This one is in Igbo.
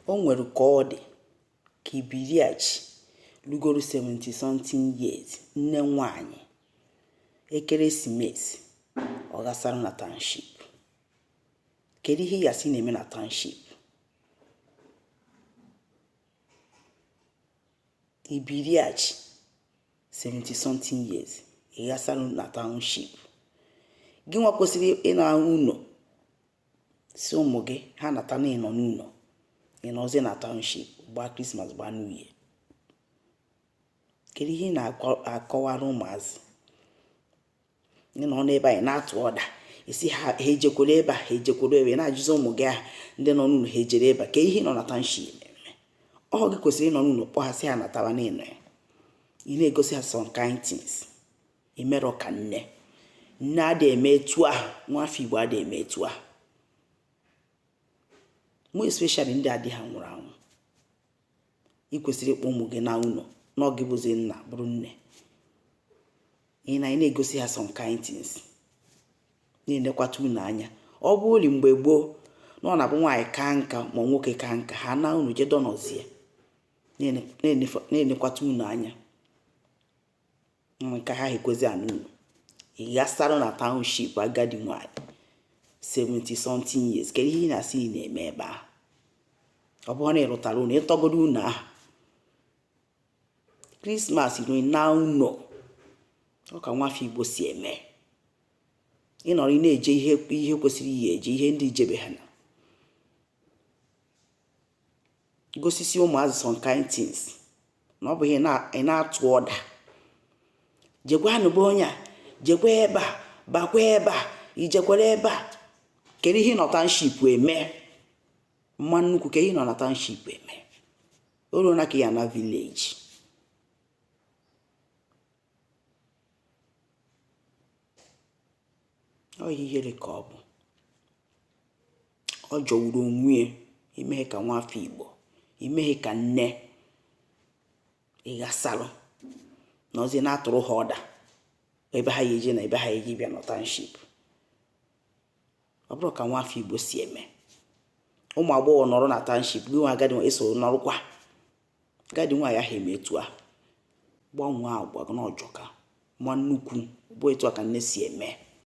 o nwere ka ọ dị ka Ibiriachi lugoro 70 something years, nne nwanyị, ekeresimesi ọ gasara na township. Kedu ihe ya si na-eme na township? Ibiriachi 70 something years ị gasara na township. Gị nwa kwesịrị ịna ụlọ si ụmụ gị ha nata na ịnọ n'ụlọ, ịnọzi na township gba Christmas gba New Year. Kedu ihe na-akọwara ụmụazị? Ịnọ n'ebe anyị na-atụ ọda isi ha ejekwara ebe a, ha ejekwara ebe na-ajụzi ụmụ gị ahụ ndị nọ n'ụlọ ha ejere ebe a, ka ihe nọ na township eme. Ọ gị kwesịrị ịnọ n'ụlọ kpọghasị ha nataba n'ịnọ ya. Ị na-egosi ha some kind things. Imerọ ka nne adị eme etu ahụ, nwafọ Igbo adị eme etu ahụ. More especially ndị adị ha nwụrụ anwụ. Ị kwesịrị ịkpọ ụmụ gị na ụlọ n'oge bụzi nna bụrụ nne. Ị na-egosi ha some kind things. Na-enekwata unu anya. Ọ bụ uli mgbe gboo na ọ na-abụ nwaanyị ka nka ma nwoke ka nka, ha na unu jedo nọzie. Na-enekwata unu anya. Nke ha ekwezi anụ unu. Ị gasara na township agadi nwaanyị 70 something years. Kedu ihe ị na-asị ị na-eme ebe ahụ? Ọ bụrụ na ị rụtara unu, ịtọgodo unu ahụ. Christmas ị na ụlọ. Ọ ka nwafọ Igbo si eme. Ị nọrọ ị na-eje ihe kwesịrị ihe eje, ihe ndị ijebe ha na. Gosisi ụmụazị some kind things. Na ọ bụ ihe ị na-atụ ọda. Jekwanụ bụ onye a, jekwa ebe a, bakwa ebe a, ijekwara ebe a. Kedu ihe nọ township eme? Mma nnukwu ka ihe nọ na township eme. Olu na ka ya na village. Ọ ihere ka ọ bụ. Ọ jọgburu onwe imeghe ka nwafọ Igbo, imeghe ka nne. Ị gasalụ na ozi na-atụrụ ha ọda ebe ha yeje na ebe ha yeje bịa na township. Ọ bụrụ ka nwafọ Igbo si eme. Ụmụ agbọghọ nọrọ na township, gị nwa agadi nwa eso nọrụkwa. Agadi nwa ya ha eme etu a. Gbanwee agwa gị n'ọjọka. Ma nnukwu bụ etu a ka nne si eme.